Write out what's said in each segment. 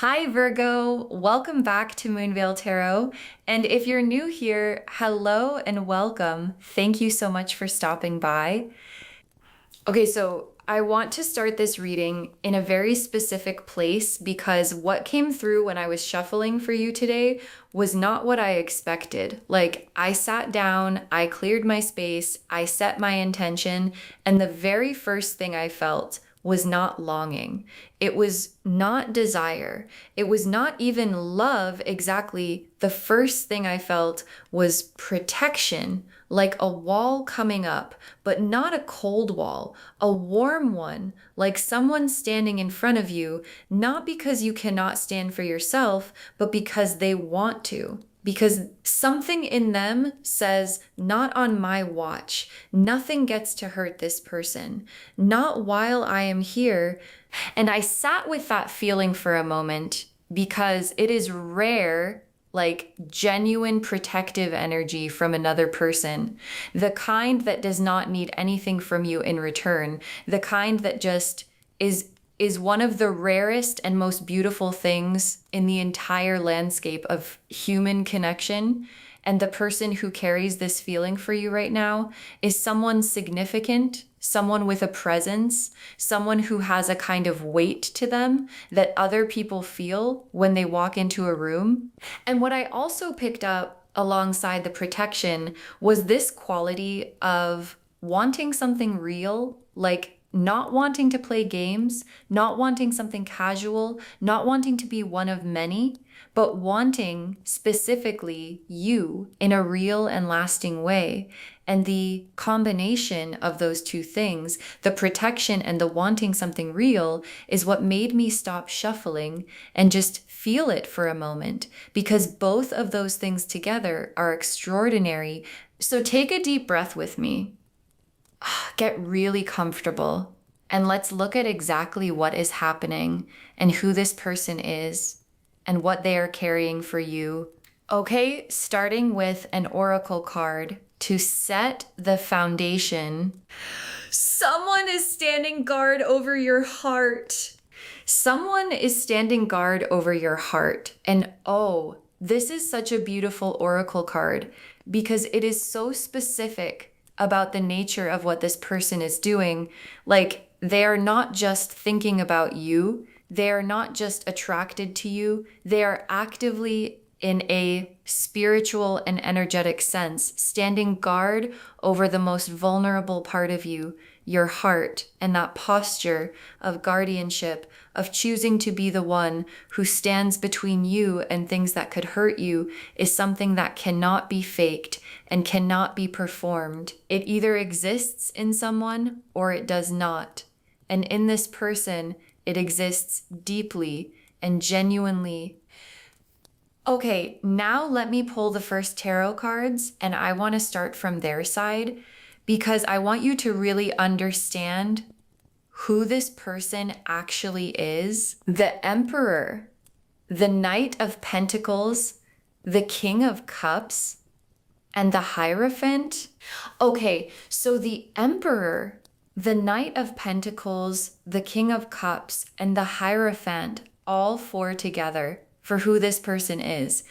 Hi, Virgo. Welcome back to Moonveil Tarot. And if you're new here, hello and welcome. Thank you so much for stopping by. Okay, so I want to start this reading in a very specific place because what came through when I was shuffling for you today was not what I expected. Like, I sat down, I cleared my space, I set my intention, and the very first thing I felt was not longing. It was not desire. It was not even love exactly. The first thing I felt was protection, like a wall coming up, but not a cold wall, a warm one, like someone standing in front of you, not because you cannot stand for yourself, but because they want to. Because something in them says, not on my watch. Nothing gets to hurt this person. Not while I am here. And I sat with that feeling for a moment because it is rare, like genuine protective energy from another person. The kind that does not need anything from you in return. The kind that just is one of the rarest and most beautiful things in the entire landscape of human connection. And the person who carries this feeling for you right now is someone significant, someone with a presence, someone who has a kind of weight to them that other people feel when they walk into a room. And what I also picked up alongside the protection was this quality of wanting something real, like not wanting to play games, not wanting something casual, not wanting to be one of many, but wanting specifically you in a real and lasting way. And the combination of those two things, the protection and the wanting something real, is what made me stop shuffling and just feel it for a moment, because both of those things together are extraordinary. So take a deep breath with me. Get really comfortable and let's look at exactly what is happening and who this person is and what they are carrying for you. Okay, starting with an oracle card to set the foundation. Someone is standing guard over your heart. Someone is standing guard over your heart. And oh, this is such a beautiful oracle card because it is so specific about the nature of what this person is doing. Like, they are not just thinking about you. They are not just attracted to you. They are actively, in a spiritual and energetic sense, standing guard over the most vulnerable part of you, your heart, and that posture of guardianship, of choosing to be the one who stands between you and things that could hurt you, is something that cannot be faked and cannot be performed. It either exists in someone or it does not. And in this person, it exists deeply and genuinely. Okay, now let me pull the first tarot cards, and I want to start from their side because I want you to really understand who this person actually is. The Emperor, the Knight of Pentacles, the King of Cups, and the Hierophant. Okay, so the Emperor, the Knight of Pentacles, the King of Cups, and the Hierophant, all four together for who this person is.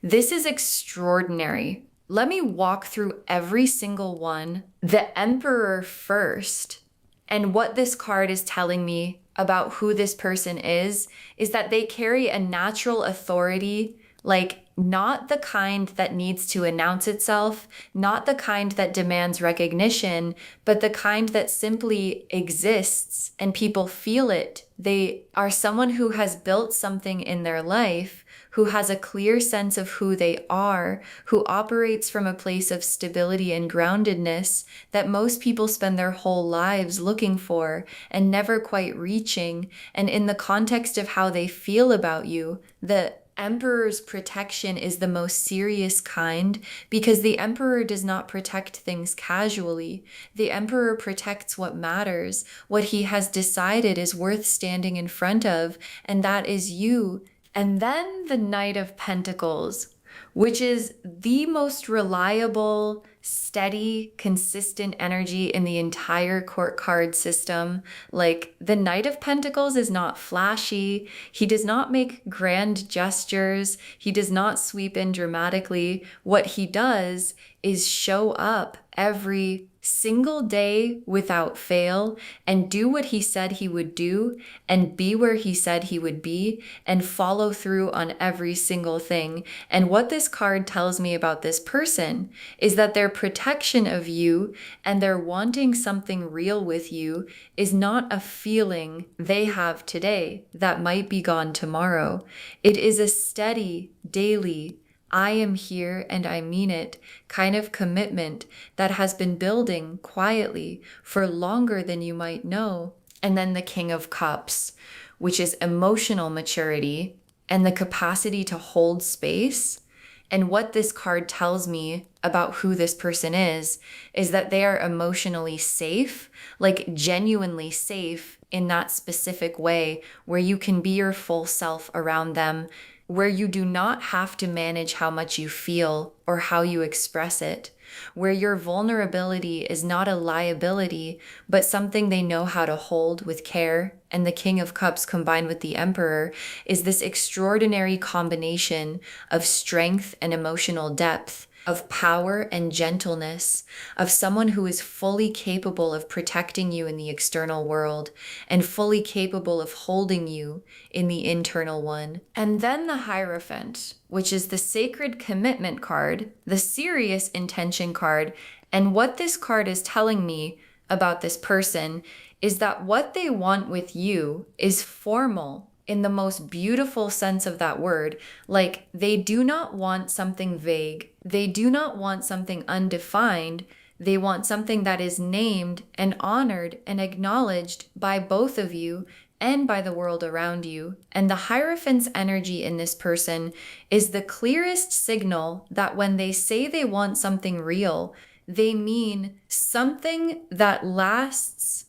This is extraordinary. Let me walk through every single one. The Emperor first. And what this card is telling me about who this person is that they carry a natural authority, like not the kind that needs to announce itself, not the kind that demands recognition, but the kind that simply exists and people feel it. They are someone who has built something in their life, who has a clear sense of who they are, who operates from a place of stability and groundedness that most people spend their whole lives looking for and never quite reaching. And in the context of how they feel about you, the Emperor's protection is the most serious kind because the Emperor does not protect things casually. The Emperor protects what matters, what he has decided is worth standing in front of, and that is you. And then the Knight of Pentacles, which is the most reliable, steady, consistent energy in the entire court card system. Like the Knight of Pentacles is not flashy. He does not make grand gestures. He does not sweep in dramatically. What he does is show up every single day without fail and do what he said he would do and be where he said he would be and follow through on every single thing. And what this card tells me about this person is that their protection of you and their wanting something real with you is not a feeling they have today that might be gone tomorrow. It is a steady, daily, I am here and I mean it kind of commitment that has been building quietly for longer than you might know. And then the King of Cups, which is emotional maturity and the capacity to hold space. And what this card tells me about who this person is that they are emotionally safe, like genuinely safe in that specific way where you can be your full self around them, where you do not have to manage how much you feel or how you express it, where your vulnerability is not a liability, but something they know how to hold with care. And the King of Cups combined with the Emperor is this extraordinary combination of strength and emotional depth, of power and gentleness, of someone who is fully capable of protecting you in the external world and fully capable of holding you in the internal one. And then the Hierophant, which is the sacred commitment card, the serious intention card. And what this card is telling me about this person is that what they want with you is formal in the most beautiful sense of that word. Like they do not want something vague. They do not want something undefined. They want something that is named and honored and acknowledged by both of you and by the world around you. And the Hierophant's energy in this person is the clearest signal that when they say they want something real, they mean something that lasts.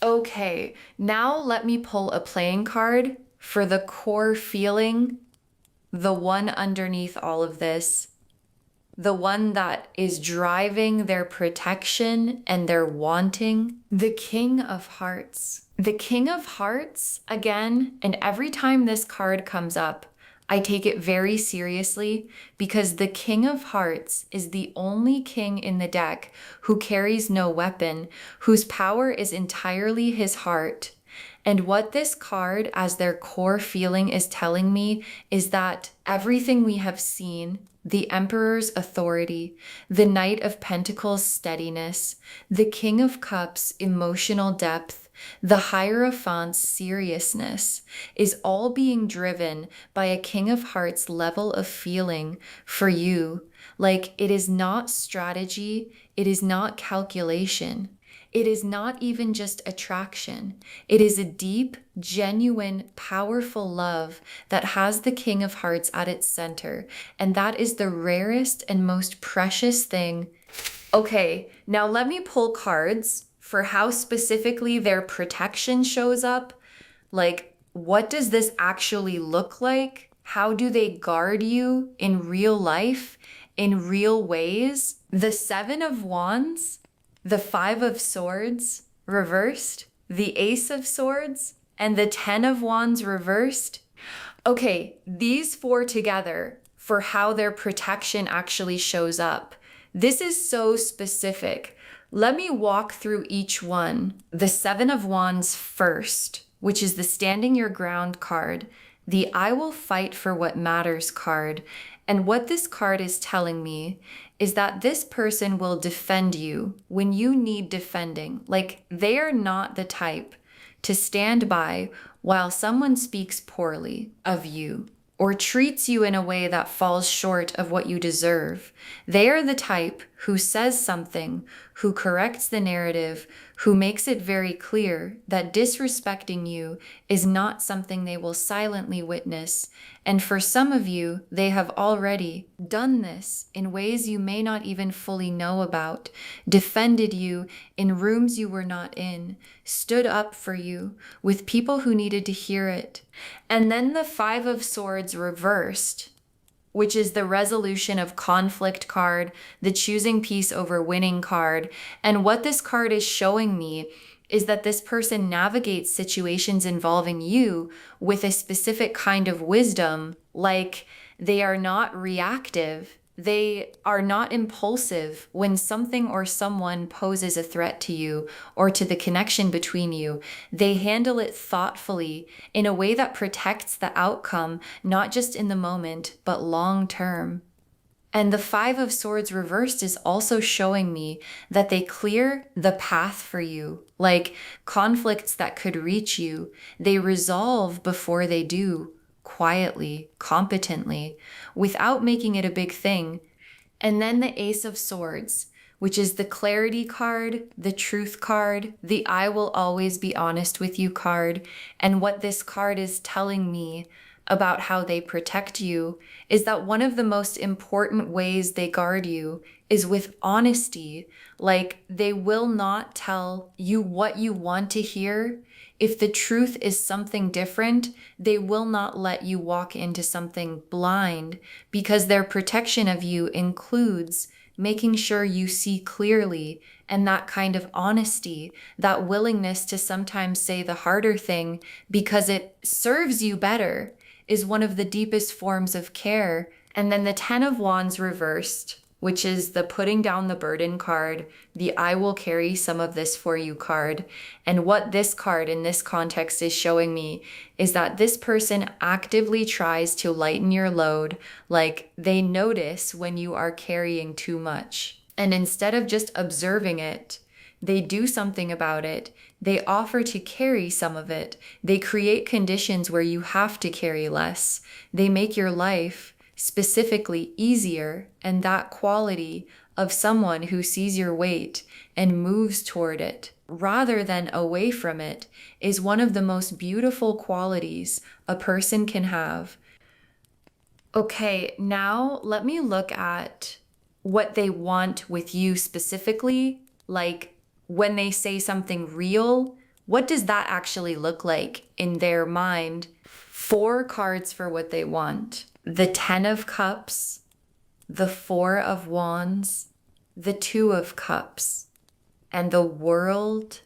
Okay, now let me pull a playing card for the core feeling, the one underneath all of this, the one that is driving their protection and their wanting, the King of Hearts. The King of Hearts, again, and every time this card comes up, I take it very seriously because the King of Hearts is the only king in the deck who carries no weapon, whose power is entirely his heart. And what this card as their core feeling is telling me is that everything we have seen, the Emperor's authority, the Knight of Pentacles' steadiness, the King of Cups' emotional depth, the Hierophant's seriousness, is all being driven by a King of Hearts level of feeling for you. Like it is not strategy, it is not calculation. It is not even just attraction. It is a deep, genuine, powerful love that has the King of Hearts at its center. And that is the rarest and most precious thing. Okay, now let me pull cards for how specifically their protection shows up. Like, what does this actually look like? How do they guard you in real life, in real ways? The Seven of Wands, the Five of Swords reversed, the Ace of Swords, and the Ten of Wands reversed. Okay, these four together for how their protection actually shows up. This is so specific. Let me walk through each one. The Seven of Wands first, which is the Standing Your Ground card, the I will fight for what matters card. And what this card is telling me is that this person will defend you when you need defending. Like they are not the type to stand by while someone speaks poorly of you or treats you in a way that falls short of what you deserve. They are the type who says something, who corrects the narrative, who makes it very clear that disrespecting you is not something they will silently witness. And for some of you, they have already done this in ways you may not even fully know about, defended you in rooms you were not in, stood up for you with people who needed to hear it. And then the Five of Swords reversed. which is the resolution of conflict card, the choosing peace over winning card. And what this card is showing me is that this person navigates situations involving you with a specific kind of wisdom, like they are not reactive. They are not impulsive when something or someone poses a threat to you or to the connection between you. They handle it thoughtfully in a way that protects the outcome, not just in the moment, but long term. And the Five of Swords reversed is also showing me that they clear the path for you, like conflicts that could reach you. They resolve before they do, quietly, competently, without making it a big thing. And then the Ace of Swords, which is the clarity card, the truth card, the I will always be honest with you card. And what this card is telling me about how they protect you is that one of the most important ways they guard you is with honesty. Like they will not tell you what you want to hear. If the truth is something different, they will not let you walk into something blind, because their protection of you includes making sure you see clearly, and that kind of honesty, that willingness to sometimes say the harder thing because it serves you better, is one of the deepest forms of care. And then the Ten of Wands reversed, which is the putting down the burden card, the I will carry some of this for you card. And what this card in this context is showing me is that this person actively tries to lighten your load, like they notice when you are carrying too much. And instead of just observing it, they do something about it. They offer to carry some of it. They create conditions where you have to carry less. They make your life specifically easier, and that quality of someone who sees your weight and moves toward it rather than away from it is one of the most beautiful qualities a person can have. Okay, now let me look at what they want with you specifically, like when they say something real, what does that actually look like in their mind? 4 cards for what they want. The 10 of Cups, the 4 of Wands, the 2 of Cups, and the World.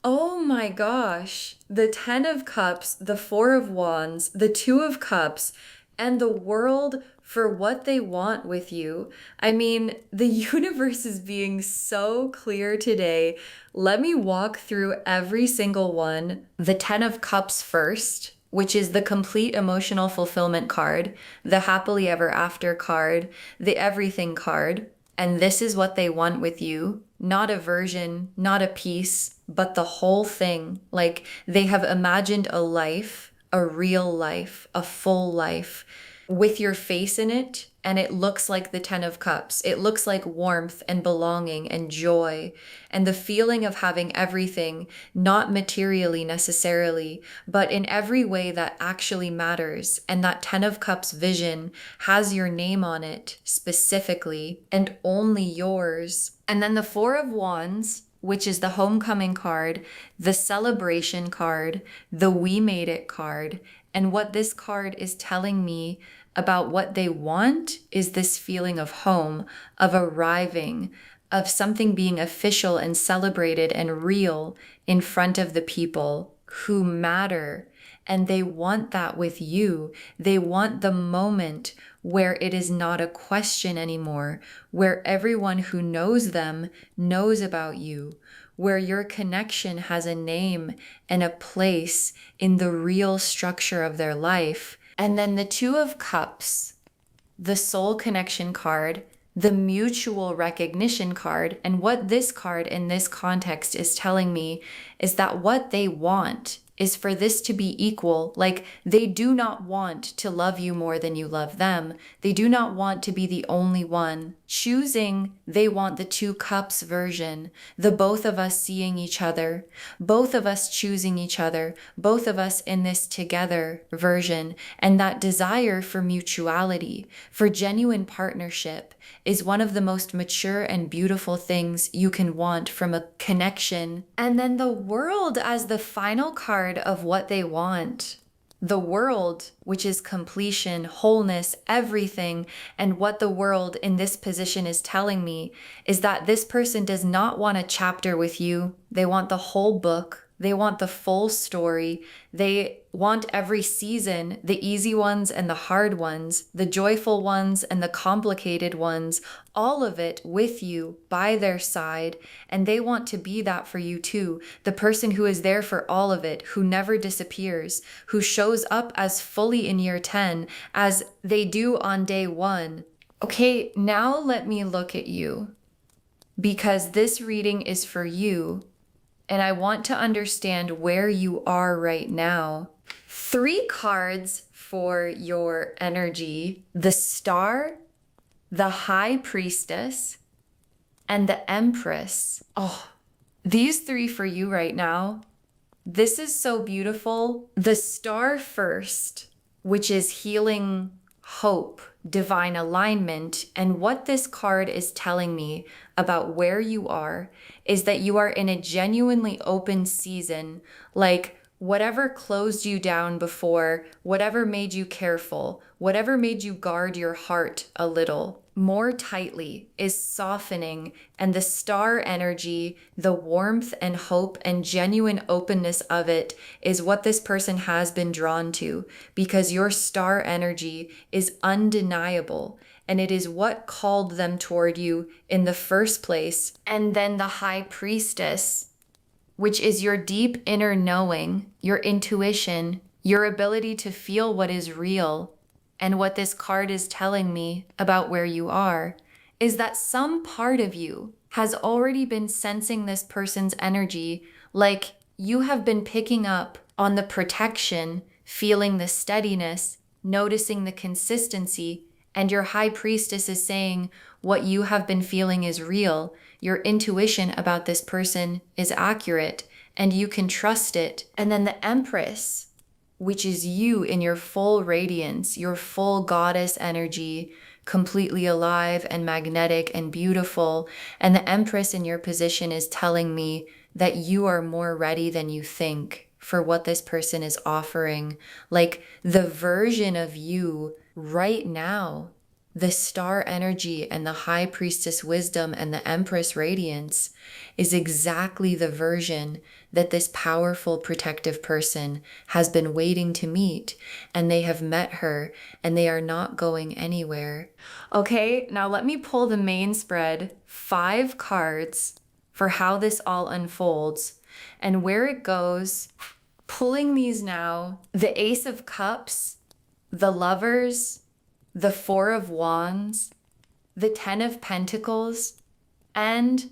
Oh my gosh. The 10 of Cups, the 4 of Wands, the 2 of Cups, and the World for what they want with you. I mean, the universe is being so clear today. Let me walk through every single one. The 10 of Cups first, which is the complete emotional fulfillment card, the happily ever after card, the everything card. And this is what they want with you. Not a version, not a piece, but the whole thing. Like they have imagined a life, a real life, a full life with your face in it. And it looks like the 10 of Cups. It looks like warmth and belonging and joy and the feeling of having everything, not materially necessarily, but in every way that actually matters. And that 10 of Cups vision has your name on it specifically and only yours. And then the 4 of Wands, which is the homecoming card, the celebration card, the we made it card. And what this card is telling me about what they want is this feeling of home, of arriving, of something being official and celebrated and real in front of the people who matter. And they want that with you. They want the moment where it is not a question anymore, where everyone who knows them knows about you, where your connection has a name and a place in the real structure of their life. And then the 2 of Cups, the soul connection card, the mutual recognition card. And what this card in this context is telling me is that what they want is for this to be equal. Like they do not want to love you more than you love them. They do not want to be the only one. Choosing, they want the 2 cups version, the both of us seeing each other, both of us choosing each other, both of us in this together version. And that desire for mutuality, for genuine partnership, is one of the most mature and beautiful things you can want from a connection. And then the World as the final card of what they want. the world, which is completion, wholeness, everything. And what the world in this position is telling me is that this person does not want a chapter with you. They want the whole book. They want the full story. They want every season, the easy ones and the hard ones, the joyful ones and the complicated ones, all of it with you by their side. And they want to be that for you too. The person who is there for all of it, who never disappears, who shows up as fully in year 10 as they do on day 1. Okay, now let me look at you, because this reading is for you. And I want to understand where you are right now. 3 cards for your energy: the Star, the High Priestess, and the Empress. Oh, these 3 for you right now. This is so beautiful. The Star first, which is healing, hope, divine alignment. And what this card is telling me about where you are is that you are in a genuinely open season. Like, whatever closed you down before, whatever made you careful, whatever made you guard your heart a little more tightly is softening. And the Star energy, the warmth and hope and genuine openness of it is what this person has been drawn to, because your Star energy is undeniable. And it is what called them toward you in the first place. And then the High Priestess, which is your deep inner knowing, your intuition, your ability to feel what is real. And what this card is telling me about where you are is that some part of you has already been sensing this person's energy, like you have been picking up on the protection, feeling the steadiness, noticing the consistency. And your High Priestess is saying what you have been feeling is real. Your intuition about this person is accurate and you can trust it. And then the Empress, which is you in your full radiance, your full goddess energy, completely alive and magnetic and beautiful. And the Empress in your position is telling me that you are more ready than you think for what this person is offering. Like the version of you right now, the Star energy and the High Priestess wisdom and the Empress radiance is exactly the version that this powerful protective person has been waiting to meet, and they have met her and they are not going anywhere. Okay, now let me pull the main spread, 5 cards for how this all unfolds and where it goes. Pulling these now: the Ace of Cups, the Lovers, the 4 of Wands, the 10 of Pentacles, and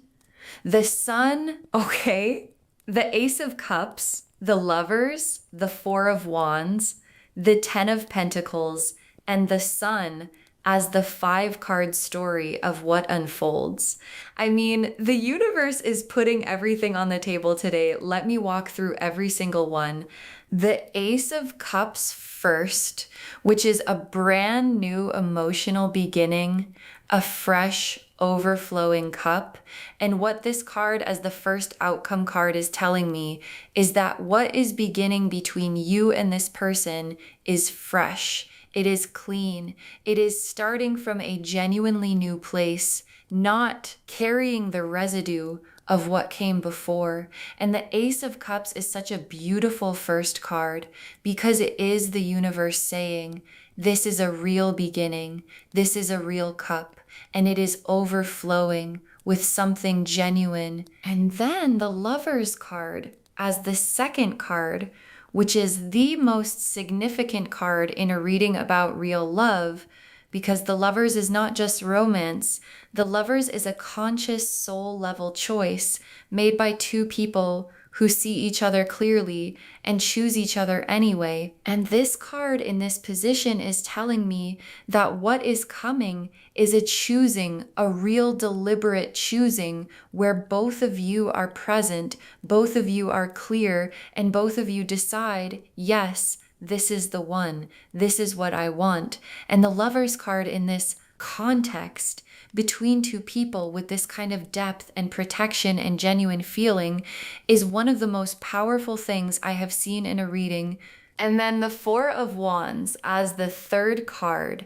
the Sun. Okay, the Ace of Cups, the Lovers, the 4 of Wands, the 10 of Pentacles, and the Sun as the 5-card story of what unfolds. I mean, the universe is putting everything on the table today. Let me walk through every single one. The Ace of Cups first, which is a brand new emotional beginning, a fresh, overflowing cup. And what this card as the first outcome card is telling me is that what is beginning between you and this person is fresh. It is clean. It is starting from a genuinely new place, not carrying the residue of what came before. And the Ace of Cups is such a beautiful first card because it is the universe saying, this is a real beginning. This is a real cup, and it is overflowing with something genuine. And then the Lovers card as the second card, which is the most significant card in a reading about real love, because the Lovers is not just romance. The Lovers is a conscious soul level choice made by 2 people who see each other clearly and choose each other anyway. And this card in this position is telling me that what is coming is a choosing, a real deliberate choosing where both of you are present, both of you are clear, and both of you decide, yes, this is the one. This is what I want. And the Lovers card in this context between 2 people with this kind of depth and protection and genuine feeling is one of the most powerful things I have seen in a reading And then the Four of Wands as the third card,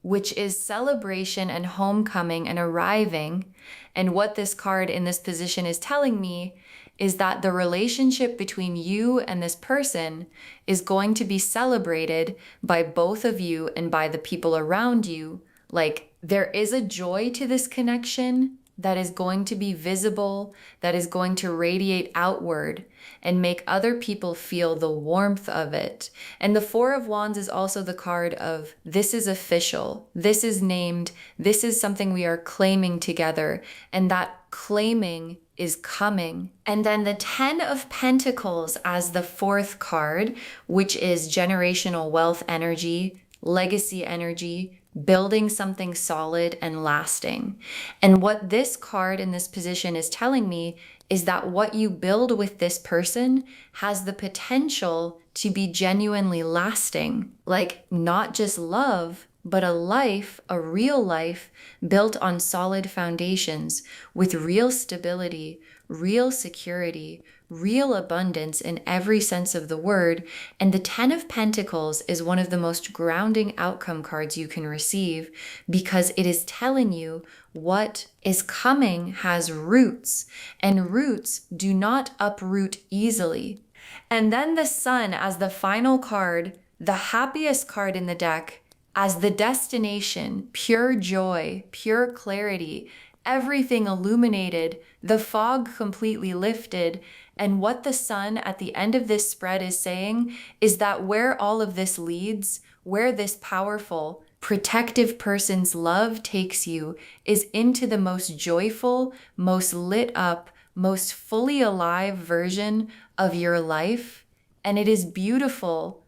which is celebration and homecoming and arriving. And what this card in this position is telling me is that the relationship between you and this person is going to be celebrated by both of you and by the people around you. Like, there is a joy to this connection that is going to be visible, that is going to radiate outward and make other people feel the warmth of it. And the Four of Wands is also the card of this is official, this is named, this is something we are claiming together, and that claiming is coming. And then the Ten of Pentacles as the fourth card, which is generational wealth energy, legacy energy, building something solid and lasting. And what this card in this position is telling me is that what you build with this person has the potential to be genuinely lasting. Like, not just love, but a life, a real life built on solid foundations with real stability, real security, real abundance in every sense of the word. And the Ten of Pentacles is one of the most grounding outcome cards you can receive because it is telling you what is coming has roots, and roots do not uproot easily. And then the Sun as the final card, the happiest card in the deck, as the destination, pure joy, pure clarity, everything illuminated, the fog completely lifted. And what the Sun at the end of this spread is saying is that where all of this leads, where this powerful, protective person's love takes you is into the most joyful, most lit up, most fully alive version of your life. And it is beautiful.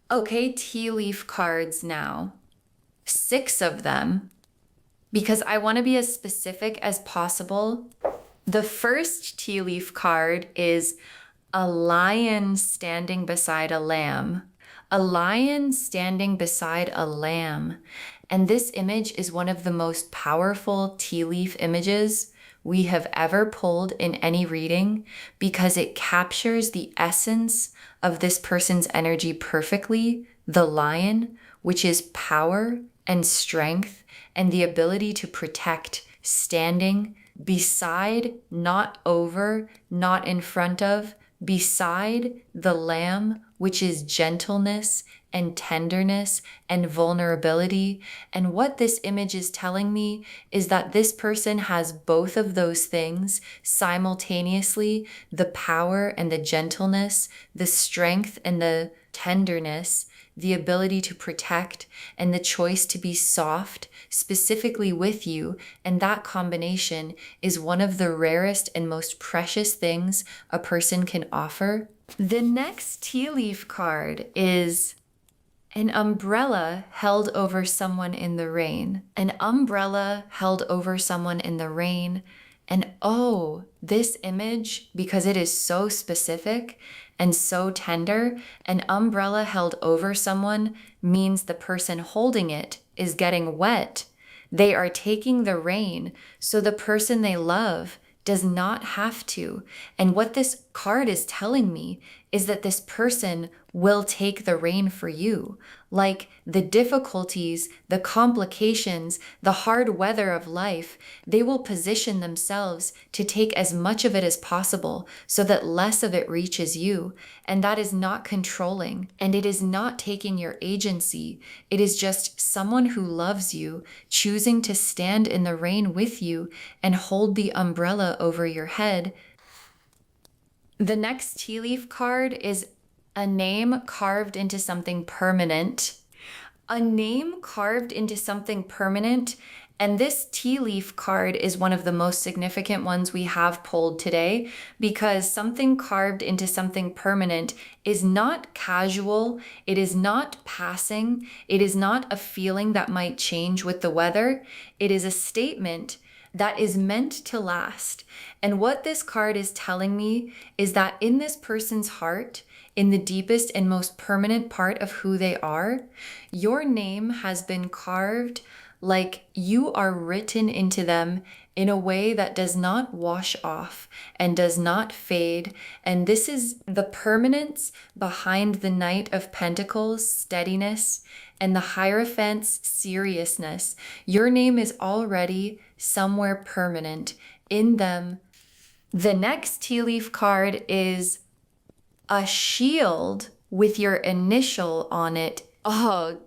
Okay, tea leaf cards now. 6 of them, because I want to be as specific as possible. The first tea leaf card is a lion standing beside a lamb. A lion standing beside a lamb. And this image is one of the most powerful tea leaf images we have ever pulled in any reading because it captures the essence of this person's energy perfectly. The lion, which is power and strength and the ability to protect, standing beside, not over, not in front of, beside the lamb, which is gentleness and tenderness and vulnerability. And what this image is telling me is that this person has both of those things simultaneously, the power and the gentleness, the strength and the tenderness, the ability to protect, and the choice to be soft, specifically with you. And that combination is one of the rarest and most precious things a person can offer. The next tea leaf card is an umbrella held over someone in the rain. An umbrella held over someone in the rain. And oh, this image, because it is so specific and so tender, an umbrella held over someone means the person holding it is getting wet. They are taking the rain, so the person they love does not have to. And what this card is telling me is that this person will take the rain for you. Like the difficulties, the complications, the hard weather of life, they will position themselves to take as much of it as possible so that less of it reaches you. And that is not controlling, and it is not taking your agency. It is just someone who loves you choosing to stand in the rain with you and hold the umbrella over your head. The next tea leaf card is a name carved into something permanent. A name carved into something permanent. And this tea leaf card is one of the most significant ones we have pulled today because something carved into something permanent is not casual. It is not passing. It is not a feeling that might change with the weather. It is a statement that is meant to last. And what this card is telling me is that in this person's heart, in the deepest and most permanent part of who they are, your name has been carved like you are written into them in a way that does not wash off and does not fade. And this is the permanence behind the Knight of Pentacles, steadiness, and the Hierophant's seriousness. Your name is already somewhere permanent in them. The next tea leaf card is a shield with your initial on it. Oh,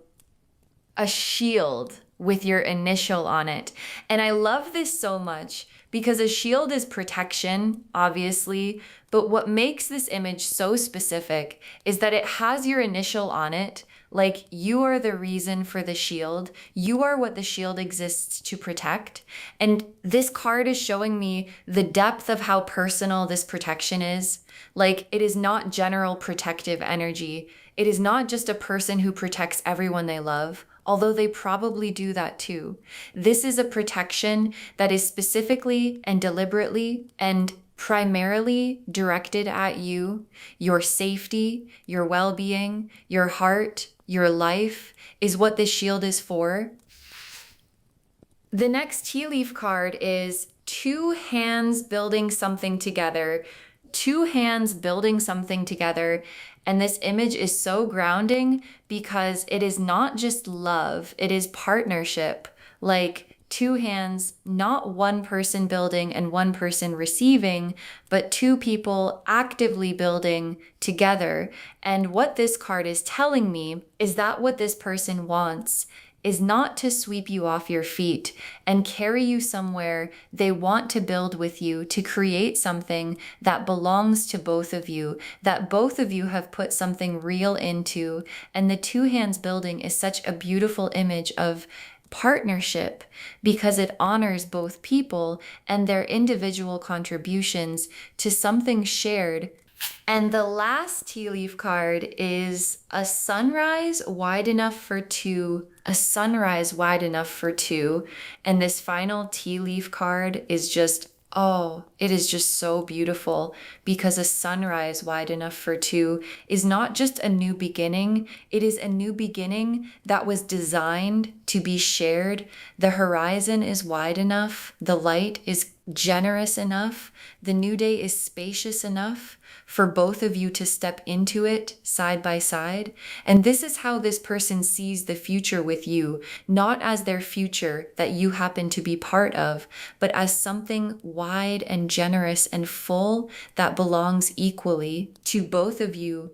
a shield with your initial on it. And I love this so much because a shield is protection, obviously, but what makes this image so specific is that it has your initial on it. Like you are the reason for the shield. You are what the shield exists to protect. And this card is showing me the depth of how personal this protection is. Like it is not general protective energy. It is not just a person who protects everyone they love, although they probably do that too. This is a protection that is specifically and deliberately and primarily directed at you, your safety, your well-being, your heart, your life is what this shield is for. The next tea leaf card is two hands building something together. Two hands building something together. And this image is so grounding because it is not just love, it is partnership. Like two hands, not one person building and one person receiving, but two people actively building together. And what this card is telling me is that what this person wants is not to sweep you off your feet and carry you somewhere. They want to build with you to create something that belongs to both of you, that both of you have put something real into. And the two hands building is such a beautiful image of partnership because it honors both people and their individual contributions to something shared. And the last tea leaf card is a sunrise wide enough for two, a sunrise wide enough for two. And this final tea leaf card is just, oh, it is just so beautiful because a sunrise wide enough for two is not just a new beginning. It is a new beginning that was designed to be shared. The horizon is wide enough. The light is generous enough. The new day is spacious enough for both of you to step into it side by side. And this is how this person sees the future with you, not as their future that you happen to be part of, but as something wide and generous and full that belongs equally to both of you.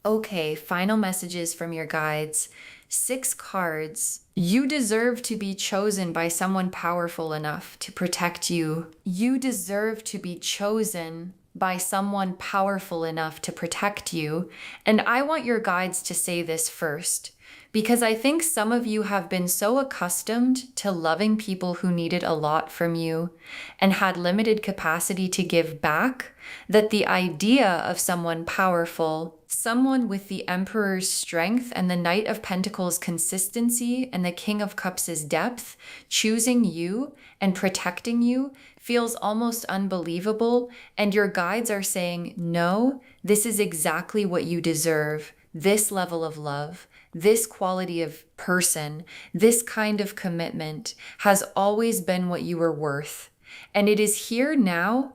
Okay, final messages from your guides. 6 cards. You deserve to be chosen by someone powerful enough to protect you. You deserve to be chosen by someone powerful enough to protect you. And I want your guides to say this first, because I think some of you have been so accustomed to loving people who needed a lot from you and had limited capacity to give back, that the idea of someone powerful, someone with the Emperor's strength and the Knight of Pentacles' consistency and the King of Cups' depth, choosing you and protecting you feels almost unbelievable. And your guides are saying, no, this is exactly what you deserve. This level of love, this quality of person, this kind of commitment has always been what you were worth. And it is here now.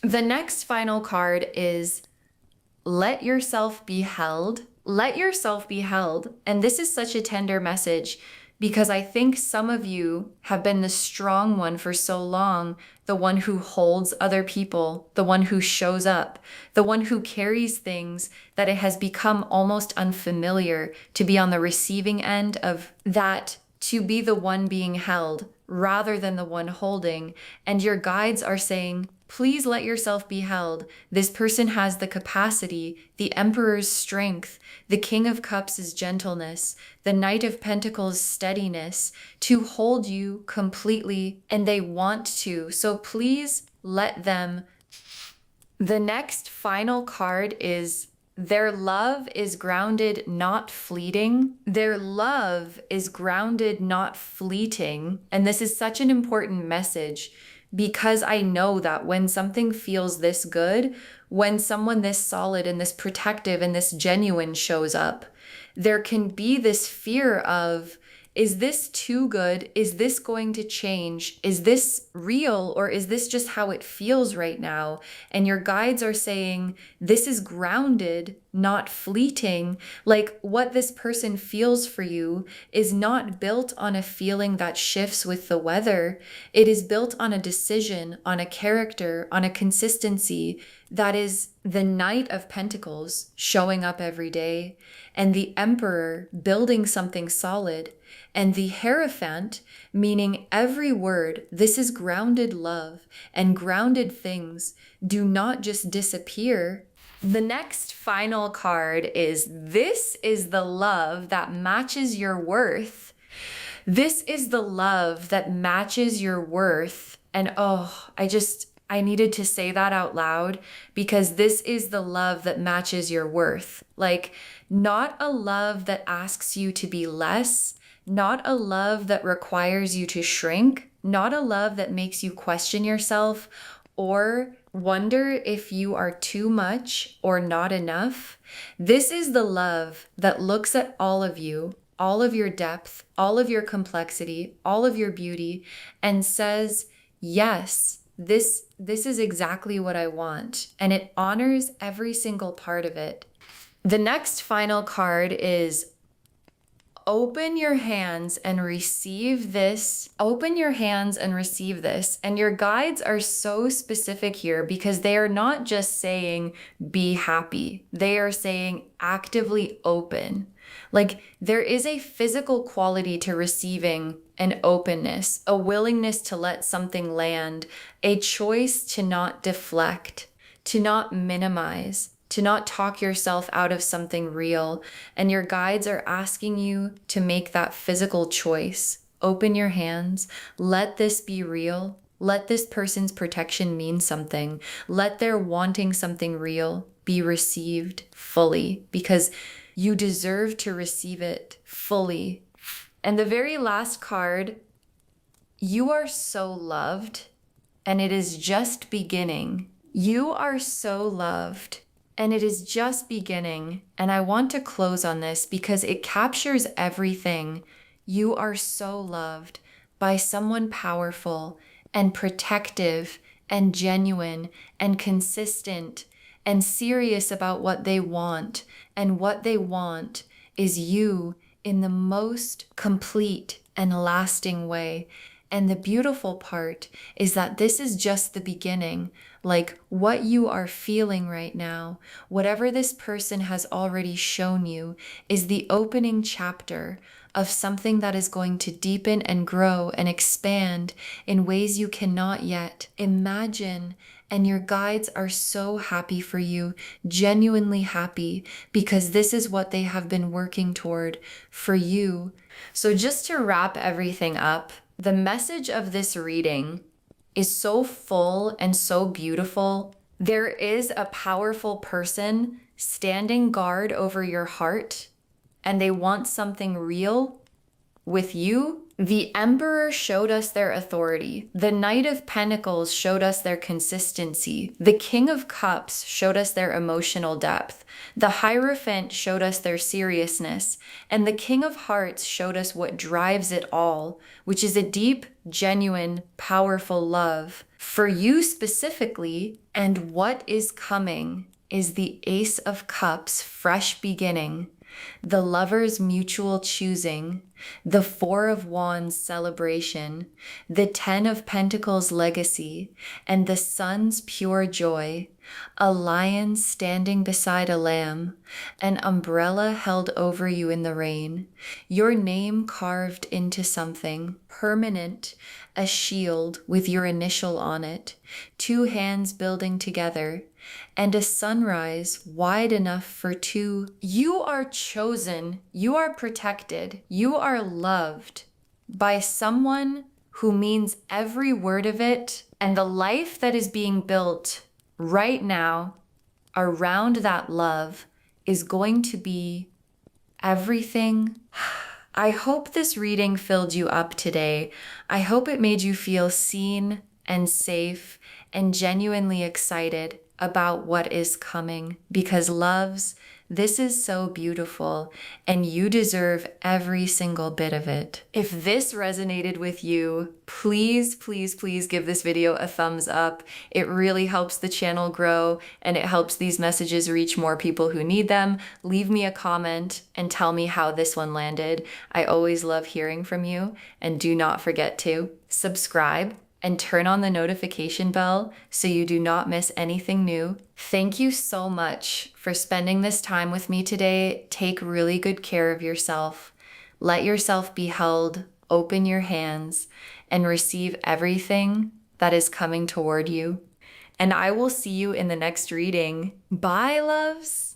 The next final card is let yourself be held. Let yourself be held. And this is such a tender message because I think some of you have been the strong one for so long, the one who holds other people, the one who shows up, the one who carries things that it has become almost unfamiliar to be on the receiving end of that, to be the one being held rather than the one holding. And your guides are saying, please let yourself be held. This person has the capacity, the Emperor's strength, the King of Cups' gentleness, the Knight of Pentacles' steadiness to hold you completely, and they want to. So please let them. The next final card is their love is grounded, not fleeting. Their love is grounded, not fleeting. And this is such an important message because I know that when something feels this good, when someone this solid and this protective and this genuine shows up, there can be this fear of, Is this too good? Is this going to change? Is this real, or is this just how it feels right now? And your guides are saying, this is grounded, not fleeting. Like what this person feels for you is not built on a feeling that shifts with the weather. It is built on a decision, on a character, on a consistency that is the Knight of Pentacles showing up every day, and the Emperor building something solid, and the Hierophant, meaning every word. This is grounded love, and grounded things do not just disappear. The next final card is, this is the love that matches your worth. This is the love that matches your worth. And oh, I needed to say that out loud, because this is the love that matches your worth. Like, not a love that asks you to be less, not a love that requires you to shrink, not a love that makes you question yourself or wonder if you are too much or not enough. This is the love that looks at all of you, all of your depth, all of your complexity, all of your beauty, and says, yes, this is exactly what I want. And it honors every single part of it. The next final card is, open your hands and receive this. Open your hands and receive this. And your guides are so specific here, because they are not just saying, be happy. They are saying, actively open. Like, there is a physical quality to receiving an openness, a willingness to let something land, a choice to not deflect, to not minimize, to not talk yourself out of something real. And your guides are asking you to make that physical choice. Open your hands. Let this be real. Let this person's protection mean something. Let their wanting something real be received fully, because you deserve to receive it fully. And the very last card, you are so loved, and it is just beginning. You are so loved, and it is just beginning. And I want to close on this because it captures everything. You are so loved by someone powerful and protective and genuine and consistent and serious about what they want. And what they want is you in the most complete and lasting way. And the beautiful part is that this is just the beginning. Like, what you are feeling right now, whatever this person has already shown you, is the opening chapter of something that is going to deepen and grow and expand in ways you cannot yet imagine. And your guides are so happy for you, genuinely happy, because this is what they have been working toward for you. So just to wrap everything up, the message of this reading is so full and so beautiful. There is a powerful person standing guard over your heart, and they want something real with you. The Emperor showed us their authority. The Knight of Pentacles showed us their consistency. The King of Cups showed us their emotional depth. The Hierophant showed us their seriousness. And the King of Hearts showed us what drives it all, which is a deep, genuine, powerful love for you specifically. And what is coming is the Ace of Cups, fresh beginning, the Lover's mutual choosing, the Four of Wands celebration, the Ten of Pentacles legacy, and the Sun's pure joy, a lion standing beside a lamb, an umbrella held over you in the rain, your name carved into something permanent, a shield with your initial on it, two hands building together, and a sunrise wide enough for two. You are chosen, you are protected, you are loved by someone who means every word of it, and the life that is being built right now around that love is going to be everything. I hope this reading filled you up today. I hope it made you feel seen and safe and genuinely excited about what is coming, because loves This is so beautiful, and you deserve every single bit of it. If this resonated with you, please, please, please give this video a thumbs up. It really helps the channel grow, and it helps these messages reach more people who need them. Leave me a comment and tell me how this one landed. I always love hearing from you, and do not forget to subscribe and turn on the notification bell so you do not miss anything new. Thank you so much for spending this time with me today. Take really good care of yourself. Let yourself be held, open your hands, and receive everything that is coming toward you. And I will see you in the next reading. Bye, loves.